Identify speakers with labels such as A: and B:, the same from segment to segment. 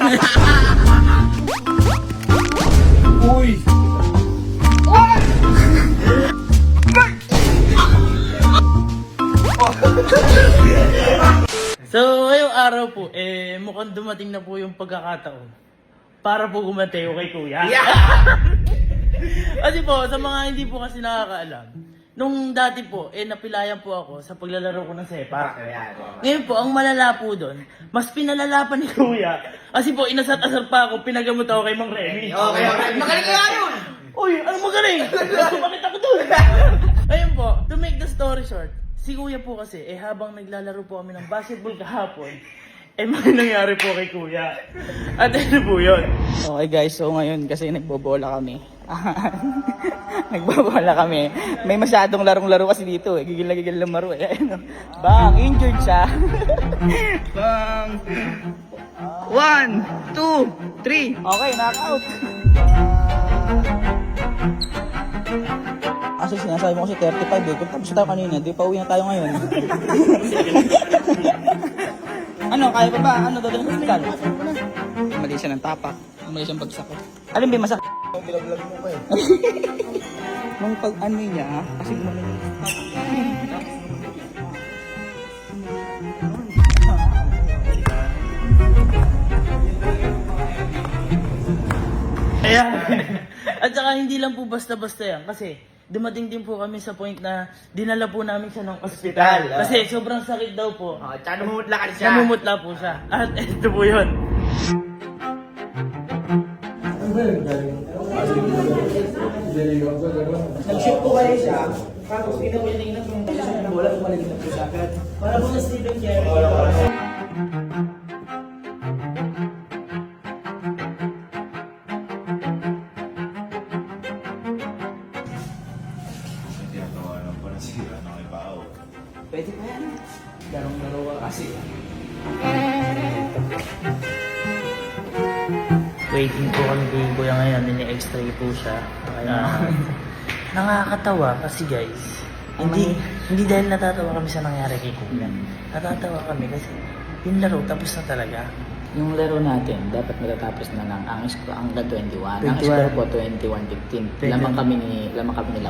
A: Uy!
B: So, ngayong araw po, mukhang dumating na po yung pagkakataon para po gumateo kay Kuya. Kasi po, sa mga hindi po kasi nakakaalam, nung dati po, napilayan po ako sa paglalaro ko ng sepak. Ngayon po, ang malala po doon, mas pinalala pa ni Kuya. Kasi po, inasat-asar pa ako, pinagamot ako kay Mang Remy.
A: Okay, magaling kaya yun!
B: Uy, anong magaling? Sumakit ako doon. Ayun po, to make the story short, si Kuya po kasi, habang naglalaro po kami ng basketball kahapon, may nangyari po kay Kuya. At ano po yun? Okay guys, so ngayon kasi nagbobola kami. Nagbobola kami. May masyadong larong-laro kasi dito Gigil na gigil lang maro Bang, injured siya. Bang. 1, 2, 3. Okay, knockout. Kasi sinasabi mo kasi 35 Kung tapos tayo kanina, di pa uwi na tayo ngayon. Ano, kaya pa ba? Ano, dadalhin sa hospital? Mali siya ng tapak. Mali siyang bagsak. Alam ba masak?
A: Bilaglag mo pa
B: Nung pag-ano niya, kasi mali yung Ayan. At saka hindi lang po basta-basta yan. Kasi dumating din po kami sa point na dinala po namin siya ng ospital. Kasi sobrang sakit daw po.
A: Tsaka namumutla ka siya.
B: Namumutla po siya. At ito po yun. Nag-shoot po kayo siya. Tapos pinawiling na kung siya ng bola, tumaligin na po siya agad. Para po na Stephen Curry. Pwede pa yan. Darong-daro ka kasi. Waiting po kami kay Kuya ngayon. Nini-extray po siya. Nakakatawa kasi guys. Hindi dahil natatawa kami sa nangyari kay Kuya. Natatawa kami kasi yung laro tapos na talaga.
C: Yung laro natin, dapat matatapos na ng ang score hanggang 21. Ang score po 21-15. Lamang kami nila.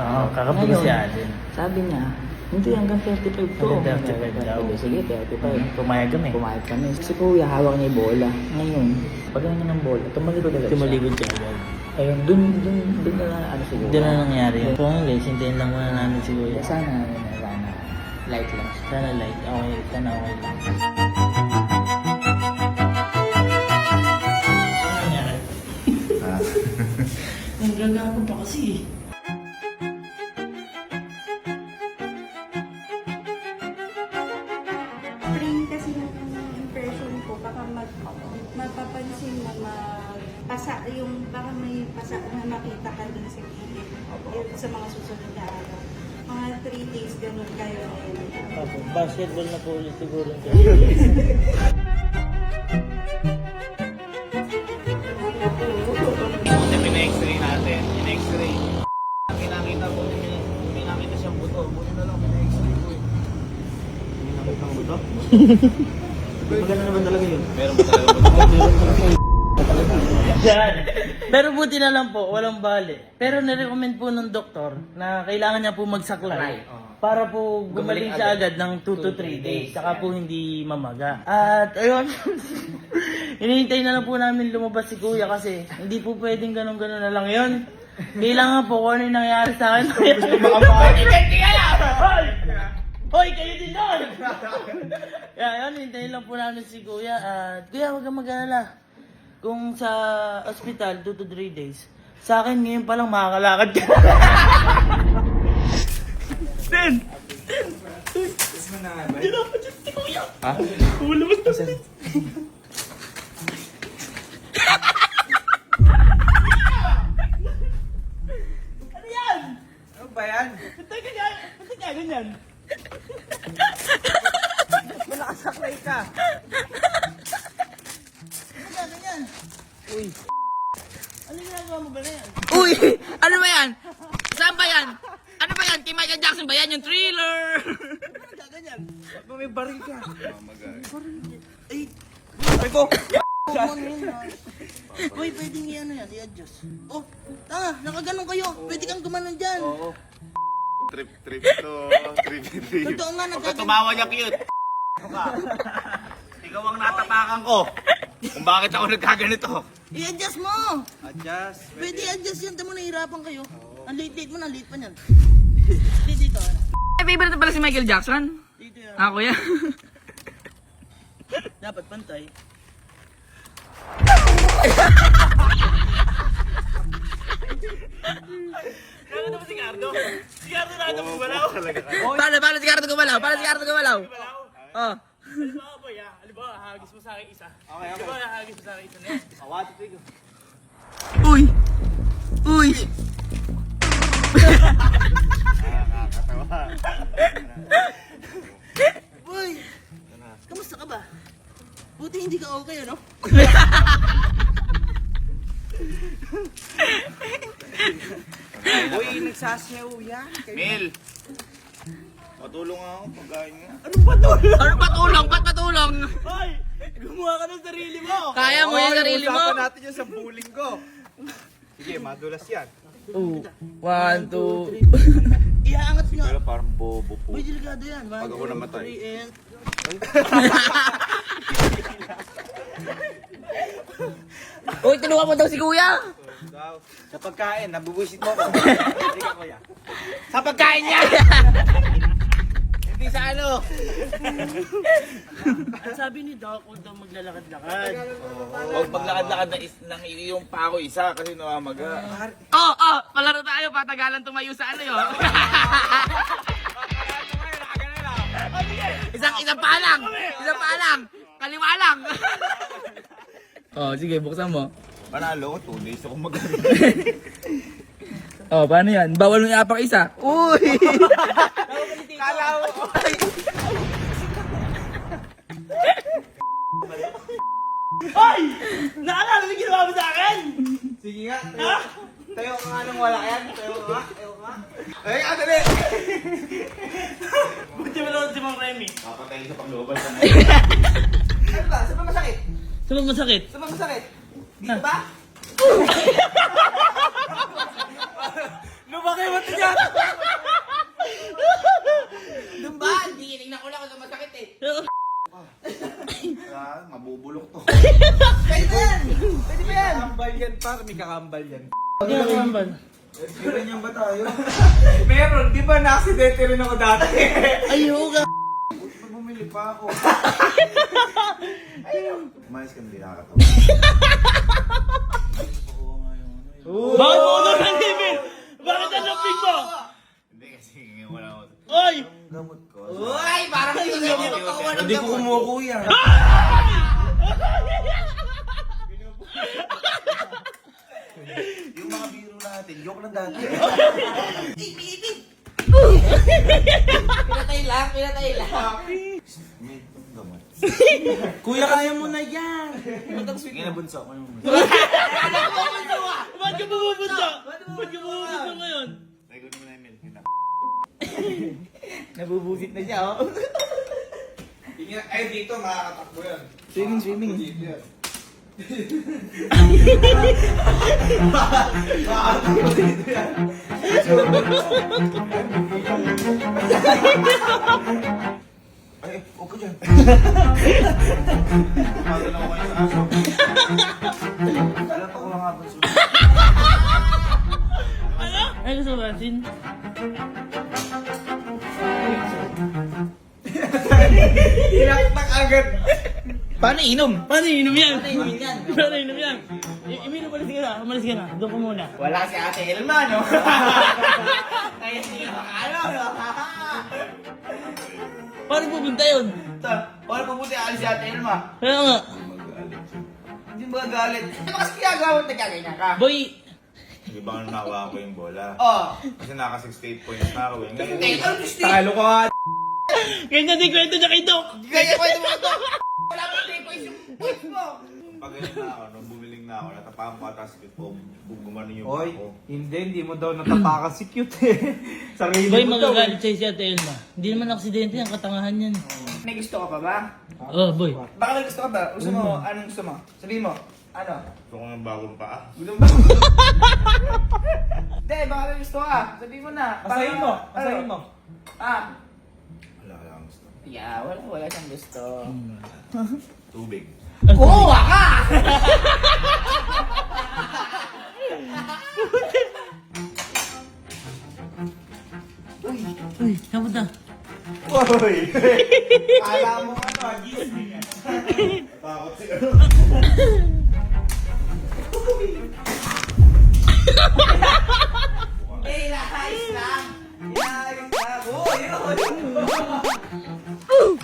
B: Oo, kakapulo si Allen.
C: Sabi niya, hindi hanggang 35 to.
B: Hanggang 35 daw.
C: Sige, 35.
B: Pumayag kami.
C: Pumayag kami. Si Kuya, hawak niya yung bola. Ngayon, pag niya ng bola, tumalikod agad siya.
B: Tumaligod siya agad.
C: Ayun, dun na ano siguro.
B: Doon na nangyari yun. So ngayon guys, hintayin lang muna namin si Kuya.
C: Sana, light lang.
B: Sana light. Okay, sana okay lang. Ang gagago pa kasi.
D: Train kasi yung impression ko, baka mapapansin na magpasa, yung baka may pasa na makita ka dun sa gilid sa mga susunod na araw. Mga 3 days ganun kayo ngayon.
B: Basketball na po ulit siguro.
A: Pina-x-ray natin. Pina-x-ray. Kinakita po, may nakita siyang buto. Buti na lang, pina-x-ray po eh. May nakita ang buto? Maganda naman talaga yun. Meron ba talaga buto?
B: Yan. Pero buti na lang po, walang bali. Pero nirecommend po ng doktor na kailangan niya po magsaklay para po gumaling siya agad ng 2 to 3 days. Saka po hindi mamaga. At ayun, hinihintay na lang po namin lumabas si Kuya kasi hindi po pwedeng ganun-ganun na lang yun. Kailangan po kung ano yung nangyari sa akin. Hoy, kayo din doon! Yan, hintayin lang po namin si Kuya. At Kuya, huwag kang mag-alala. Kung sa ospital, 2 to 3 days. Sa akin, ngayon pa lang makakalakad ka. Ten! Hindi na ako dyan si Kuya. Ha? Lumabas na siya. Ano yan?
A: Ano ba yan?
B: Ba't ka ganyan?
A: Malakasaklay ka.
B: Ganyan. Uy. Ano ginagawa mo ba na yan?
C: Uy! Ano ba yan? Saan ba yan? Ano ba yan? Kay Michael Jackson ba yan? Yung Thriller?
B: Ganyan.
A: Ba't may baril ka?
B: Ay,
A: Ay ko!
B: Ano yun? Boy, pwede niya ano yan, i-adjust. Oh, tanga, nakaganon kayo. Pwede kang gumanon dyan.
A: Oo.
E: Trip to, trip.
B: Totoo nga,
A: Huwag ka
B: nagaganon.
A: tumawa niya, cute. Ano ka? Ikaw ang natapakan ko. Kung bakit ako nagkaganito.
B: I-adjust mo.
A: Adjust.
B: Pwede i-adjust yan. Tamo, nahihirapan kayo. Ang late-late mo na, late pa niyan. Dito.
C: Ay, favorite na pala si Michael Jackson.
B: Dito yan.
C: Ako yan.
B: Dapat pantay.
A: Nakita mo si Cardo? Si Cardo nakita mo balaw?
C: Paano si Cardo gumalaw? Oh.
B: Halimbawa, boy, halimbawa, hagis mo sa akin isa.
A: Okay.
B: Halimbawa, hagis mo sa akin isa na yan.
A: Awati tigo.
C: Uy!
A: Nakakatawa.
B: Boy! Kamusta ka ba? Buti hindi ka okay, ano?
A: Uy, nagsasayaw yan. Mel! Patulong ako, pagkain nga.
C: Ano patulong? Ba't patulong?
B: Hoy! Gumawa ka ng sarili mo!
C: Kaya mo yung sarili mo.
E: Usapan natin yun sa bullying ko. Sige, madulas yan.
C: 2, 1, 2.
B: Ihaangat nga.
E: Pero parang bobo po.
B: Uy, delikado yan.
E: Pag ako namatay.
B: 1, 2, 3, and...
C: Uy, tulungan mo daw si kuya.
A: Sa pagkain, nabubuisit mo ako. Hindi ka, kuya.
C: Sa pagkain niya.
A: Hindi sa ano.
B: Sabi ni Doc, huwag daw maglalakad-lakad.
A: Huwag maglakad-lakad ng yung pa ako isa kasi namamaga.
C: Palaro tayo. Patagalan tumayo sa ano yun. Isang pa lang. Kaliwa lang. Sige, buksan mo.
A: Panalo ko, 2 days ako magaling.
C: Paano yan? Bawal mo iapak isa. Uy!
A: Kala mo.
B: Hoy! Naalala mo ginawa mo sa akin?
A: Sige nga, tayo ka nga nung wala yan. Tayo ka nga. Ay, ano rin?
B: Buti mo naman si Mang Remy.
A: Papatayin sa pagloban sa nga.
B: Ano ba? Saan ba masakit?
C: Saan masakit?
B: Saan ba masakit? Dito ba?
A: Lumaki mo ito dyan!
C: Doon ba? Hindi, tinignan ko lang kung masakit eh.
E: Mabubulok to.
B: Pwede ba yan? Pwede ba yan?
A: Kakambal yan, par. May kakambal yan.
B: Hindi ako kambal.
A: Ganyan ba tayo? Meron, di ba na-accidente rin ako dati?
B: Ayoko.
E: Bumili pa ako. Umayos ka, hindi nakakatawa.
B: Bakit mo ulo ng limit? Bakit ang lambing mo?
A: Hindi kasi wala ako.
B: Oy!
E: Gamot ko.
C: Uy, parang hindi ko magpakuha ng
A: Hindi ko kumukuya.
E: Yung mga biro natin, joke lang dati.
C: Pinatay lang.
E: May gamot.
A: Kuya, kaya mo na yan. Sige na, bunso.
B: Ba't ka bumubunso? Ba't ka bumubunso ngayon?
E: Tayo mo na Emil.
C: Nabubusit na siya, oh.
E: Ay, dito makakatakbo yan.
C: Swimming.
E: Dito yan. Ay, huwag ka dyan. Tumagal ako kayo sa aso. Alam pa ko lang nga ba susunod.
B: Ay, gusto mo asin?
A: Tinaktak agad.
C: Paano inom?
B: Paano inom yan? Paano inom yan? Imino, umalis ka na. Doon ko muna.
A: Wala si Ate Elma, no? Kaya siya makalo, no?
B: Paano pupunta yun?
A: Paano mabuti alis si Ate Elma?
B: Kaya nga.
A: Hindi mo gagalit. Ano kasi ginagawa mo nagkaganyan ka?
B: Boy,
E: Di ba nga nakuha ko yung bola?
A: Oh.
E: Kasi naka 68 points na ako eh. Ngayon,
A: Talo ka nga.
B: ganyan din kwento niya kay Doc.
A: Ganyan ko ito mga to. Wala pa 3 points yung points mo.
E: pag ganyan na ako, nung bumiling na ako, natapakan ko atas ko, gumano yung
A: Oy,
E: ako.
A: hindi mo daw natapakan si cute eh. Sarili
B: Boy,
A: mo daw.
B: magagalit sa'yo si Ate Elma. Hindi naman aksidente yan, katangahan yan.
F: may gusto ka pa ba?
B: Oh, boy.
F: Baka may gusto ka ba? Gusto mo, anong gusto mo? Sabihin mo. Ano?
E: Gusto ko ng bagong paa.
F: Gusto mo ba? Hindi, baka may gusto ka. Sabihin mo na.
A: Masahin mo. Masahin mo.
F: Ah.
E: Wala ang gusto.
F: Yeah, wala siyang gusto.
E: Tubig.
F: Kuha ka!
B: Uy, kamusta?
E: Uy! Kala mo ano, gising yan. Takot siya.
F: Inahayos lang! Inahayos lang! Oh,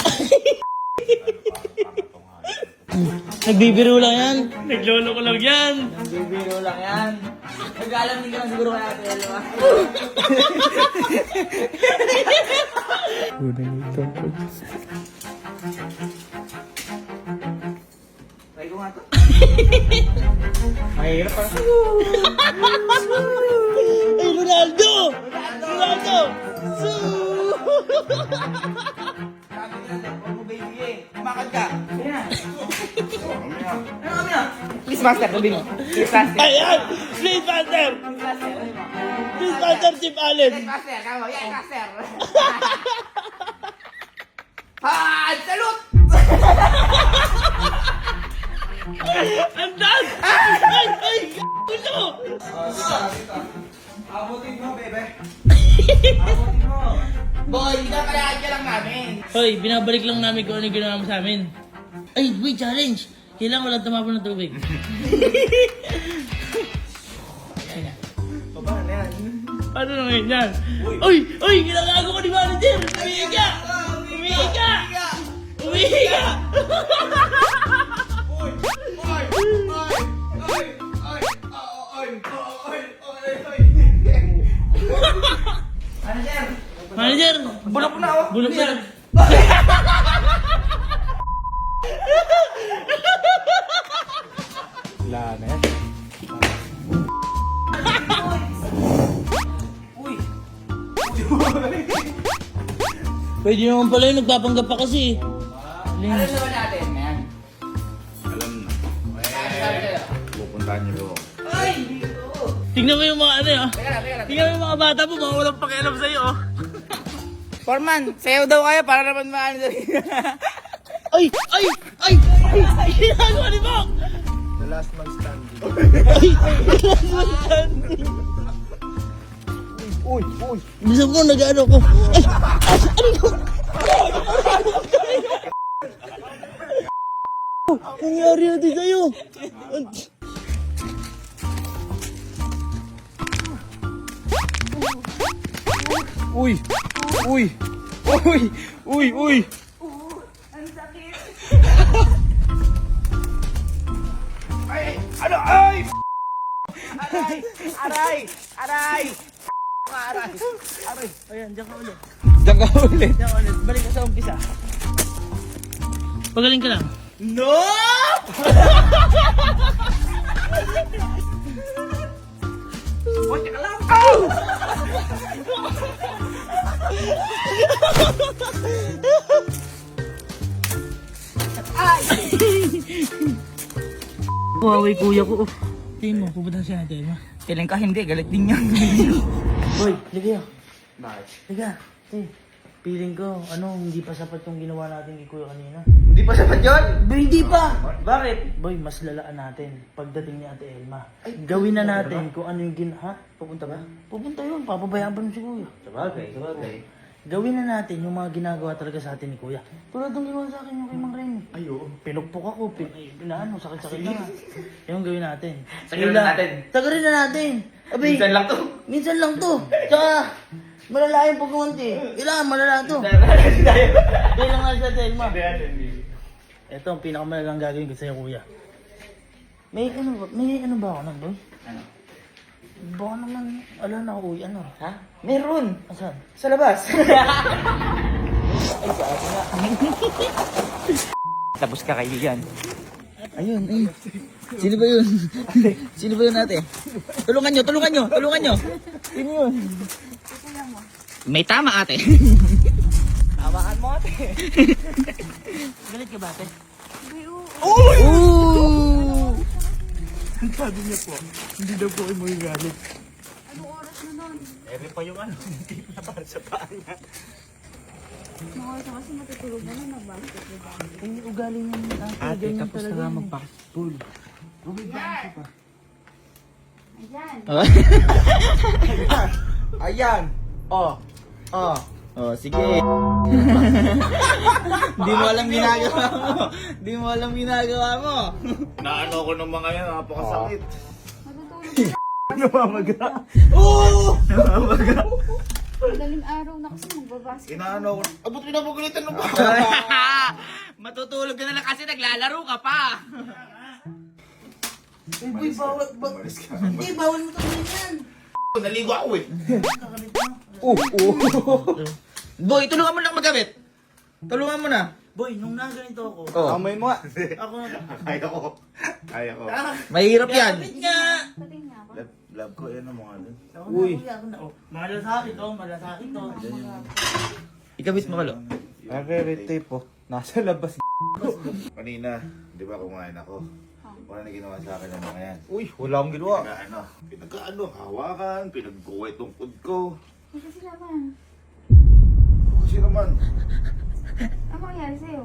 B: Nagbibiro lang yan. Naglolo ko lang yan.
F: bibiro lang yan. Nag-alam din ka lang siguro kaya Ate Elma. Try ko nga to.
A: Mahirap pa.
B: Ay, Ronaldo! Ronaldo!
F: Sabi nga lang, huwag mo baby eh. Kumakad ka. Sige na. Ano kami na? Please master, sabihin mo. Please master.
B: Ayan! Please, Master!
F: Please master, sabihin mo.
B: Please, Master Chip Allen!
F: Please master, kamo. Yan, master. Han! Salute!
B: Andan! Ay! Ay! Gusto!
F: Abutin mo, bebe. Abutin mo. Boy, pinapalakad ka lang namin.
B: Hoy, binabalik lang namin kung ano yung ginawa mo sa amin. Ay, wait, challenge! Kailangan walang tumapon ng tubig.
F: Baba na yan.
B: Ano na ngayon yan? Uy! Uy! Ginagago ko ni manager! Umihiga! Umihiga! Umihiga!
F: Manager,
B: Manager!
F: bulok na oh.
B: Bulok na!
A: Wala na yan.
F: Uy,
B: Pwede naman pala yung nagpapanggap pa kasi.
F: alam naman natin, man.
E: Alam na.
F: Sabi sa'yo.
E: Pupuntahan niyo ko.
F: Ay, dito.
B: Tingnan mo yung mga ano ah.
F: Teka lang.
B: Tingnan mo yung mga bata mo, mga walang pakialam sa'yo oh.
F: Foreman, sayo daw kayo para naman maano daw.
B: Ay! Ay! Ay! Ay! Ginagawa ni Bok!
A: The last man standing.
B: Ay! Last one standing.
A: Uy! Uy!
B: Bisa mo, nag-ano ko. Ay! Ano ko? Nangyari natin sa'yo.
A: Uy! Uy! Uy! Uy! Uy!
D: Ang sakit.
F: Ay, ano? Ay! Aray! Aray! Aray! Aray! Aray!
B: Ayan, diyan ka ulit.
A: Diyan ka ulit.
B: Diyan ka ulit. Balik ka sa umpisa. Pagaling ka lang.
F: No! Buti ka lang! Oh!
B: Huawei kuya ko. Tingin mo, pupunta siya natin ma.
F: Kailan ka hindi, galit din yan.
B: Boy, liga.
E: Bakit?
B: Liga. Feeling ko, hindi pa sapat yung ginawa natin kay kuya kanina.
F: Hindi pa sapat yun?
B: Boy, hindi pa! Bakit? Boy, mas lalaan natin pagdating ni Ate Elma. Gawin na natin kung ano yung ha?
F: Pupunta ba?
B: Pupunta yun, papabayaan pa nun si kuya.
F: Sabagay.
B: Gawin na natin yung mga ginagawa talaga sa atin ni kuya. Tulad ng ginawa sa akin yung kay Mang Remy.
F: Ay, oo.
B: Pinukpok ako, pinaano, sakit-sakit na nga. Yung gawin natin.
F: Sagarin na natin.
B: Sagarin na natin. Abay,
F: Minsan lang to.
B: minsan lang to. Tsaka, malala yung pagkakunti. Kailangan malala to. Kailangan nga sa Telma. Ito ang pinakamalalang gagawin ko sa'yo, kuya. May ano ba ako nun, boy?
F: Ano?
B: Baka naman, ala na ako, ano?
F: Ha? Meron!
B: Asan?
F: Sa labas. Tapos ka kaibigan.
C: Ayun, ayun. Sino ba yun? Sino ba yun ate? Tulungan nyo. Sino yun?
F: May tama ate. Hawakan mo ate.
B: Galit ka ba, ate?
D: Ooh!
A: Ang sabi niya po, hindi daw po kayo magagalit.
D: Anong oras na nun?
A: Ere pa yung ano, hindi na para sa paa niya.
D: Mga oras na kasi matutulog na na nag-basketball ba?
B: Ay, ugali niya ni ate.
A: Ate,
B: Ganyan
A: tapos
B: talaga
A: na nga
B: yan.
A: mag-basketball.
D: Ayan.
F: Ayan. Oh. Oh.
B: Oh, sige. Di mo alam ginagawa mo. Di mo alam ginagawa mo.
E: Naano ko ng mga yan, napakasakit.
D: Matutulog na.
A: Namamaga.
B: Oo!
D: Madaling araw na kasi magbabasketball.
E: Inaano ko. Abot ko na pagalitan ng baka.
B: Matutulog ka na lang kasi naglalaro ka pa. Uy, bawal.
E: Umalis ka.
B: Hindi, bawal mo tawin yan.
E: Naligo ako eh.
B: Boy, tulungan mo lang magkabit. Tulungan mo na. Boy, nung naganito ako.
F: Oh. Amoy mo.
B: Ako na.
E: Kaya ko. Kaya ko.
F: Mahirap yan.
B: Kapit nga.
D: Pating nga ako.
E: Love ko yan ang mga doon.
F: Uy.
B: Ako na. Malasakit to, malasakit to.
F: Ikabit mo kalo. Nagre-retape po. Nasa labas.
E: Kanina, di ba kumain ako? Wala na ginawa sa akin ng mga yan.
F: Uy, wala akong ginawa.
E: Pinagkaano, hawakan, pinagkuwet ng food ko.
D: Kasi sila man.
E: Kasi naman,
D: Ano mangyari sa'yo?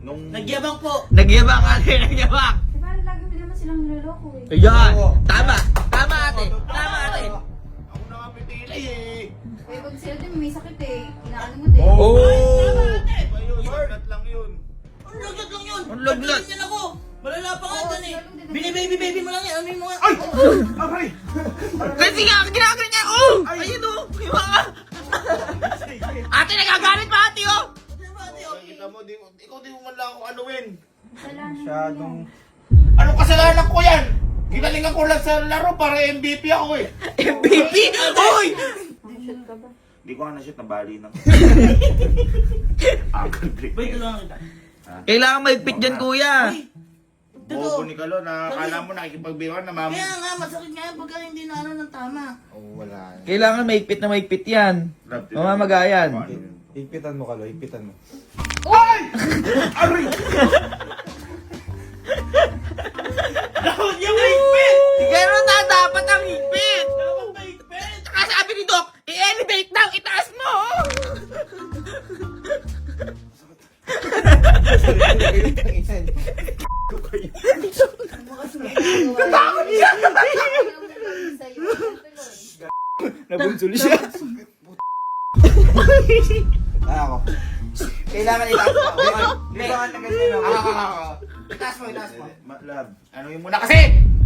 E: nung...
B: Nagyabang po.
F: Nagyabang ate, nagyabang.
D: Di ba lagi mo naman silang niloloko eh?
F: Ayan. Tama. Tama ate. Tama ate.
E: Ako na nga pitili eh.
D: Eh, pag sila din may sakit eh. Inaano mo din.
F: Oh.
E: Iba yun, sagat lang yun.
B: Ang lagat lang yun.
F: Ang lagnat.
B: Pagdating yan ako. Malala pa nga dyan eh. Bini-baby mo lang yan. Ano mo nga?
E: Aray!
F: Kasi nga, ginagalit niya. Oh! Ayun oh. Iba ka. Ate, nagagalit pa ate oh.
E: Kita mo, ikaw di mo man lang ako anuin.
D: Masyadong...
E: Anong kasalanan ko yan? Ginalingan ko lang sa laro para MVP ako eh.
F: MVP. Uy!
D: Shoot ka ba?
E: Hindi ko nga na-shoot, nabali na. Agad break.
B: Boy, tulungan kita.
F: Kailangan maigpit dyan kuya.
E: Bobo ni Kalo na akala mo nakikipagbiruan na mama.
B: Kaya nga, masakit nga yan pagka hindi na ano ng tama.
F: Kailangan maigpit yan. Mamamagayan.
A: Ipitan mo kalo, ipitan mo.
B: Dapat yung higpit!
F: Ganun na dapat ang higpit.
B: Dapat mahigpit!
F: Saka sabi ni Doc, i-elevate daw, itaas mo.
D: Natakot siya!
F: Nabunsol siya.
A: Ako.
F: Kailangan itaas mo.
A: Di ba nga na ganyan ako?
F: Itaas mo, itaas mo.
E: Love, ano yung muna kasi?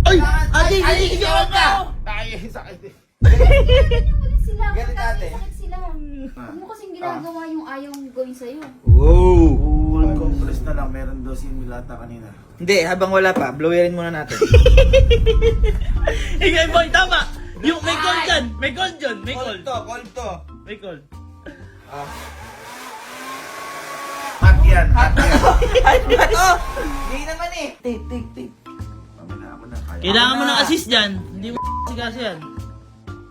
F: Ay! Ate, ikaw ka!
E: Tayo, sakit eh.
D: Sila,
F: Ganun dati.
D: sakit sila. Huwag mo kasing ginagawa yung ayaw gawin sa'yo.
F: Wow!
E: Cold compress na lang, meron daw si Milata kanina.
F: Hindi, habang wala pa, blowerin muna natin.
B: Ikaw, boy, tama! Yung may gold dyan! May gold dyan! May gold!
F: Cold to.
B: May gold.
E: Hot yan, hot yan.
F: Ano? Hindi naman eh. Take.
E: Kami na, ako na, kaya.
B: Kailangan mo ng assist dyan. Hindi mo kasi yan.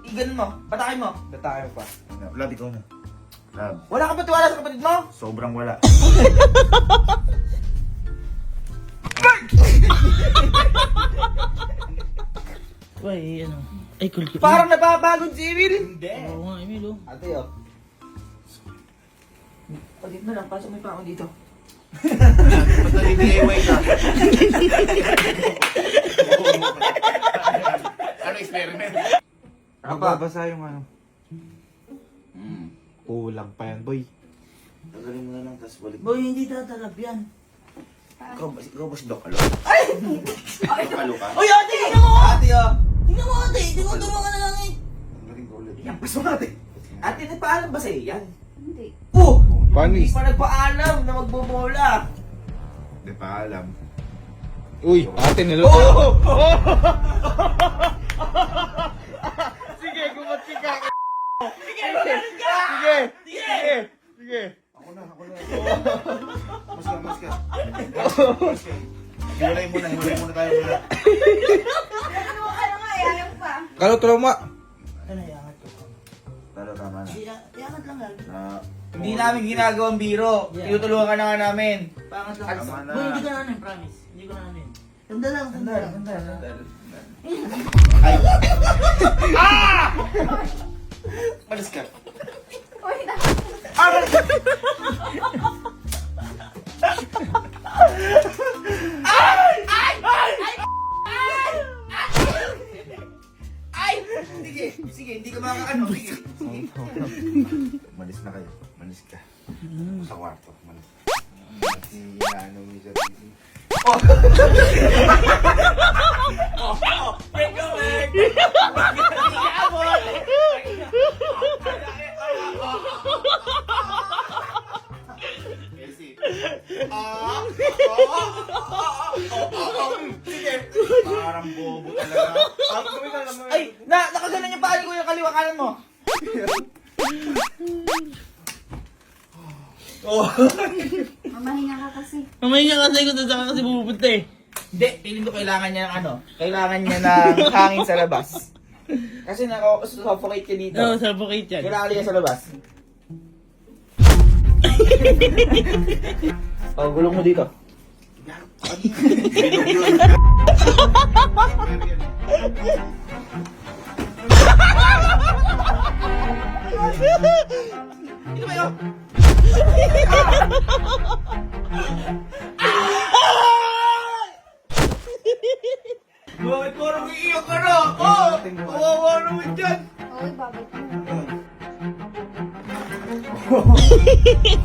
F: Igan mo, patakin mo.
A: Datay mo pa.
E: Love, ikaw na. Love,
F: Wala ka ba tiwala sa kapatid mo?
E: sobrang wala.
B: Uy, ano? Ay, cool.
F: Parang napapagod si Emil.
E: Hindi.
B: Oo nga, Emil, oh.
F: Ate, oh. Pagit na lang, pasok may pako dito.
E: Ba't nag-DIY ka? Ano experiment?
A: Babasa yung ano. Kulang pa yan, boy.
E: Tagalin mo na lang, tapos balik.
B: Boy, hindi tatalab yan.
E: Ikaw ba si Doc Alo? Ay! Alo ka?
B: Uy, ate, tingnan mo!
F: Ate, oh.
B: Tingnan mo, ate! Tinutulungan ka na lang eh.
E: Ang galing ko ulit.
F: Yan, pasok natin. Ate, nagpaalam ba sa'yo yan?
D: Hindi.
F: Oh!
A: Panis.
F: Hindi pa nagpaalam na magbobola.
E: Hindi pa alam.
A: Uy, ate nilo.
F: Sige, gumating ka. Sige.
E: Ako na. Mas ka. Hiwalay muna tayo muna.
D: Ano ka na nga, ayaw pa.
A: Kalo, tulong mo.
B: Ano, yangat ko.
E: Talo, tama na.
B: Iangat lang yan.
F: Hindi namin ginagawang biro. Tinutulungan ka na nga namin.
B: Pangat lang.
E: Tama na.
B: Boy, hindi ko na ano, promise. Hindi ko na ano. Sandal lang, sandal lang.
F: Malis ka.
D: Uy, na.
F: Sige, hindi ka makakaano. Sige.
E: Malis na kayo. Malis ka. Sa kwarto. Malis. Si ano mo sa TV. Parang bobo talaga.
F: Ay, nakaganan yung paa ko yung kaliwa kanan mo.
D: Mamahinga ka kasi.
B: Mamaya niya kasi kung saan ka kasi pupunta eh.
F: Hindi, feeling ko kailangan niya ng ano. Kailangan niya ng hangin sa labas. Kasi naka-suffocate ka dito.
B: Oo, suffocate yan.
F: Kailangan niya sa labas. Oh, gulong mo dito. Ito ba yun? Bakit parang iiyak ka na? Oh! Kawawa naman dyan!
D: Uy, babay ka.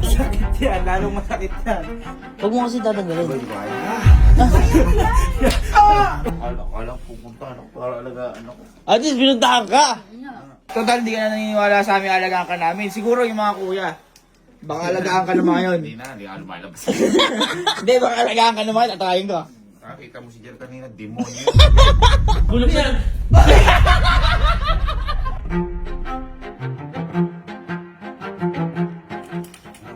F: Sakit yan, lalong masakit yan.
B: Huwag mo kasi tatanggalin.
E: Akala pupunta ako para alagaan ako.
B: At least pinuntahan ka.
F: Total, hindi ka na naniniwala sa amin, alagaan ka namin. Siguro yung mga kuya. Baka alagaan ka naman yun.
E: Hindi ka lumalabas.
F: Hindi, baka alagaan ka naman, tatayin ko.
E: Nakita mo si Jer kanina, demonyo.
B: Bulog yan.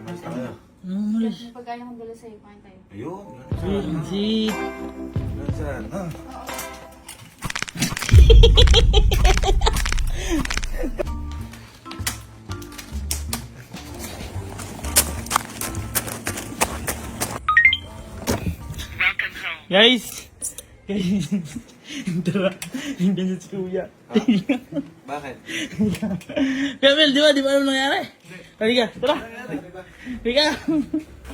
E: Malis na kayo.
B: Malis.
D: Yung pagkaya kong dala sa'yo, kain tayo.
E: Ayun.
B: Si...
E: Saan?
B: Guys! Guys! Tara, hindi na si Kuya.
E: Bakit?
B: Kaya Mel, di ba alam nangyari? Halika, tara! Halika!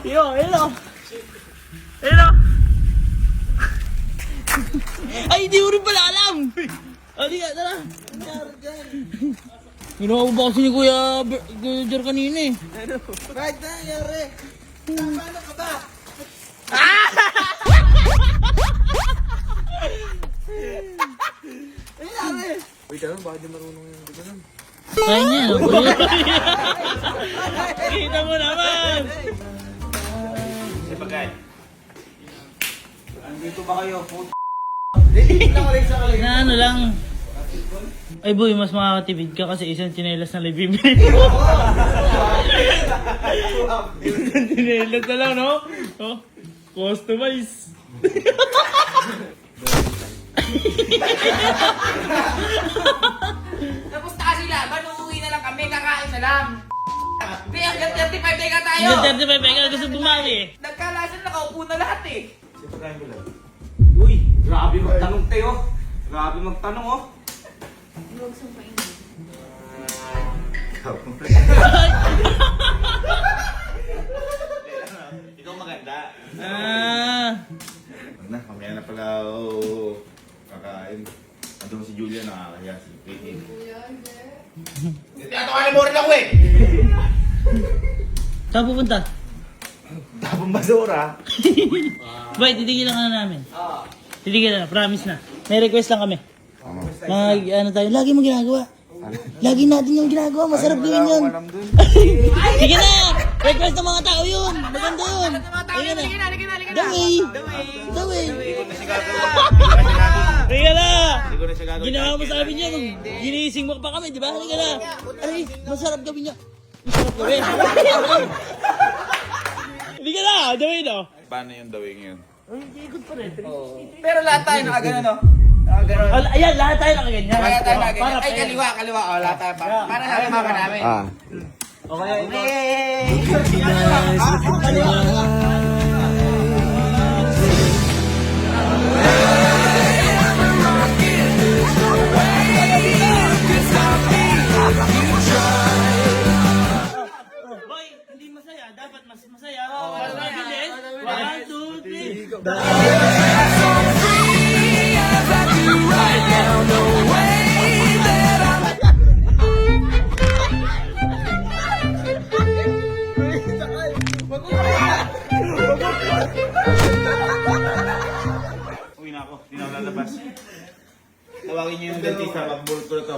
B: Yo, hello! Hello! Ay, hindi mo rin pala alam! Halika, tara! Ginawa mo ba kasi ni Kuya Jer kanina eh?
F: Bakit na nangyari? Paano ka ba?
E: Wait, bakit di marunong yung ganun?
B: Kaya niya, no? Kita mo naman!
E: Si Bagay.
F: Andito ba kayo?
B: Na ano lang. Ay boy, mas makakatipid ka kasi isang tsinelas na lang bibili mo. Isang tsinelas na lang, no? Oh, customize.
F: Tapos taas sila, uuwi na lang kami, kakain na lang. Hindi, hanggang 35 ka tayo.
B: Hanggang 35 ka gusto bumawi eh.
F: Nagkalasan, nakaupo na lahat eh.
E: Si Bagay mo lang.
F: Uy, grabe magtanong tayo. Grabe magtanong oh.
D: Huwag sumpain.
E: Ikaw maganda.
B: Ah,
E: Na, mamaya na pala ako kakain. Andun si Julia, nakakaya si Pete.
F: Tinatawanan mo rin ako eh.
B: saan pupunta?
E: Tapong basura.
B: Boy, titigilan ka na namin. Titigilan na, promise na. May request lang kami. Ano tayo, lagi mo ginagawa. Lagi natin yung ginagawa, masarap gawin yun.
E: Alam dun.
B: Sige na! Request ng mga tao yun! Maganda yun! Sige na! The way! The way! Sige na!
E: Hindi ko na siya gagawin.
B: Ginawa mo sa amin yan. Ginising mo pa kami, di ba? Halika na! Aray, masarap gawin niya. Masarap gawin. Halika na! The way no?
E: Paano yung dawing yun?
B: Ay, ikot pa rin.
F: Pero lahat tayo nakagano no? Ganun.
B: Ayan, lahat tayo nakaganyan.
F: Kaya tayo lagi.
B: Para
F: Ay,
B: fair.
F: kaliwa. Oh, lahat tayo. Para sa mama namin.
A: Okay,
B: Boy, hindi masaya. Dapat mas masaya. Mas mabilis. 1, 2, 3.
E: Uwi na ako, di na ako lalabas. Tawagin niyo yung dentista, mag-bulk ko na to.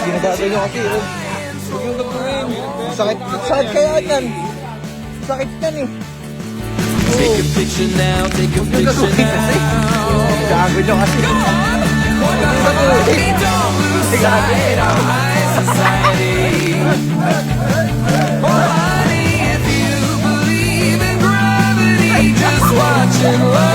A: ginagawa nyo kasi. Huwag yung gagawin. Sakit kaya yan. Sakit yan eh.
G: Take a picture now, take a picture now.
A: Gago nyo kasi.
G: Don't lose sight of high society. Oh honey, if you believe in gravity, just watch it.